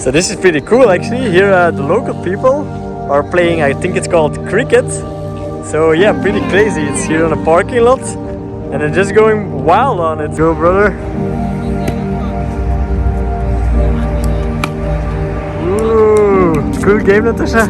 So this is pretty cool actually. Here the local people are playing, I think it's called cricket. So yeah, pretty crazy. It's here on a parking lot and they're just going wild on it. Go brother. Ooh, cool game, Natasha.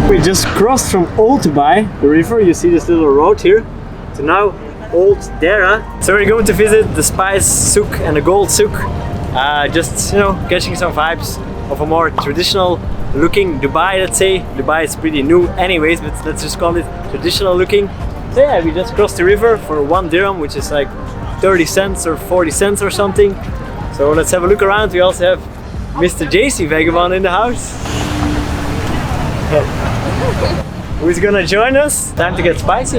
We just crossed from Old Dubai, the river. You see this little road here. So now Old Dera. So we're going to visit the Spice Souk and the Gold Souk. Just, you know, catching some vibes of a more traditional looking Dubai, let's say. Dubai is pretty new anyways, but let's just call it traditional looking. So yeah, we just crossed the river for 1 dirham, which is like 30 cents or 40 cents or something. So let's have a look around. We also have Mr. JC Vagabond in the house. Who's gonna join us? Time to get spicy.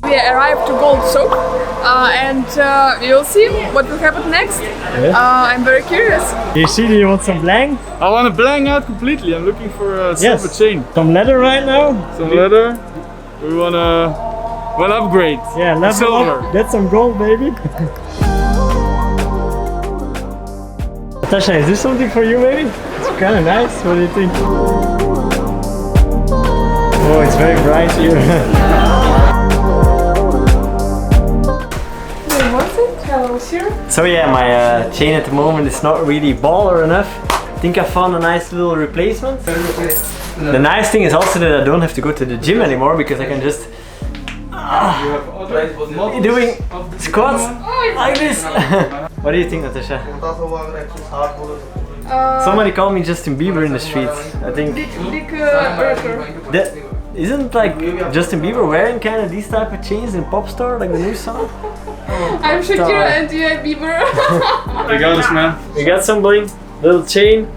We arrived to Gold Souk and you'll see what will happen next. Yeah. I'm very curious. JC, do you want some blang? I want to blank out completely. I'm looking for a silver chain. Some leather right now? Some leather. We want to upgrade. Yeah, level silver. up. Get some gold, baby. Natasha, is this something for you, baby? It's kind of nice. What do you think? Oh, it's very bright here. So yeah, my chain at the moment is not really baller enough. I think I found a nice little replacement. The nice thing is also that I don't have to go to the gym anymore because I can just doing squats like this. What do you think, Natasha? Somebody called me Justin Bieber in the streets. I think. Isn't like Justin Bieber wearing kind of these type of chains in Pop Star, like the new song? I'm Shakira and you are Bieber. We got this, man. We got some bling, little chain,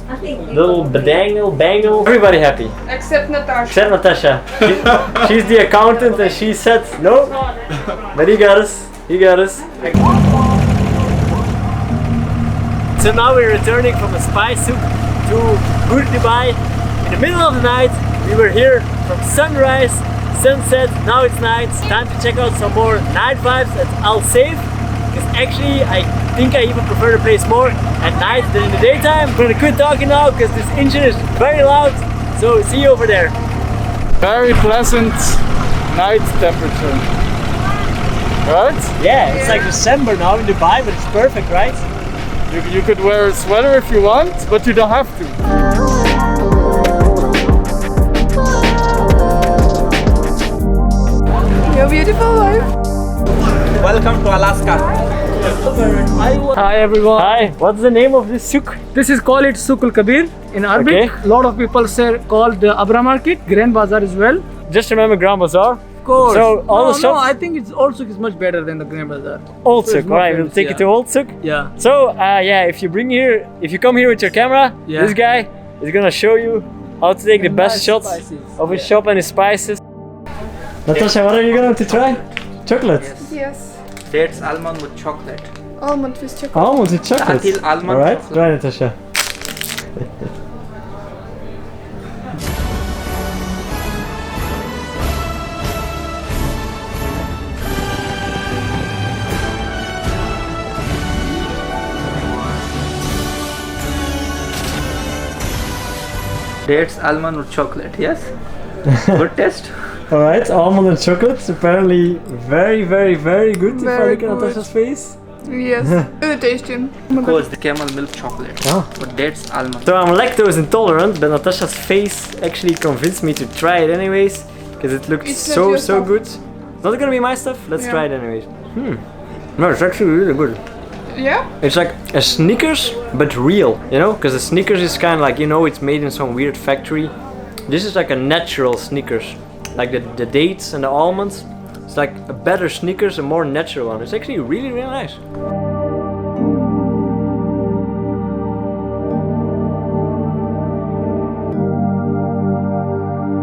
little bangle. Everybody happy. Except Natasha. Except Natasha. She's the accountant and she said no. But he got us. He got us. So now we're returning from the Spice Souk to Good Dubai. In the middle of the night, we were here from sunrise, sunset, now it's night. Time to check out some more night vibes at Al Saif. Because actually, I think I even prefer the place more at night than in the daytime. I'm gonna quit talking now because this engine is very loud. So see you over there. Very pleasant night temperature. Right? Yeah, it's like December now in Dubai, but it's perfect, right? You could wear a sweater if you want, but you don't have to. Your beautiful life. Welcome to Alaska. Hi everyone. Hi, what's the name of this souk? This is called Souk al Kabir in Arabic. Okay. A lot of people say called the Abra Market, Grand Bazaar as well. Just remember Grand Bazaar. Of course. So all the no, shops. I think it's also is much better than the Grand Bazaar. Old So souk, it's more right? We'll famous, take yeah. it to Old souk. Yeah. So yeah, if you come here with your camera, Yeah. this guy is gonna show you how to take the best Nice shots spices. of his shop and his spices. Natasha, what are you going to try? Chocolate. Yes. Dates almond with chocolate. Almond with chocolate. Almonds with chocolate. Until almond Alright, chocolate. try Natasha. Dates almond with chocolate. Yes. Good taste. Alright, almond and chocolate. Apparently very, very, very good if I Very look at good. Natasha's face. Yes. Really tasty. Of course, the camel milk chocolate. Oh. But dates almond. So I'm lactose intolerant, but Natasha's face actually convinced me to try it anyways, because it looked It's not so your so stuff. good. Not gonna be my stuff. Let's Yeah. try it anyways. No, it's actually really good. Yeah? It's like a Snickers, but real, you know? Because a Snickers is kind of like, you know, it's made in some weird factory. This is like a natural Snickers. Like the dates and the almonds. It's like a better Snickers, a more natural one. It's actually really, really nice.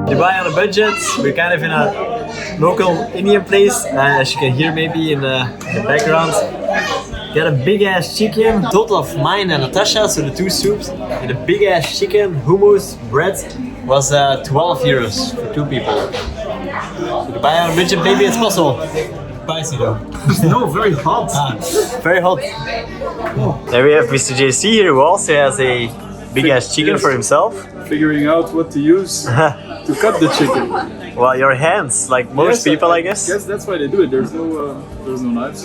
Dubai on a budget. We're kind of in a local Indian place, as you can hear maybe in the background. Got a big ass chicken. Total of mine and Natasha, so the two soups, and a big ass chicken, hummus, bread was 12 euros for two people. So Dubai on a budget, maybe it's possible. Spicy though. No, very hot. Very hot. There we have Mr. JC here, who also has a big ass chicken for himself. Figuring out what to use to cut the chicken. Well, your hands, like most people, I guess. Yes, that's why they do it. There's no knives.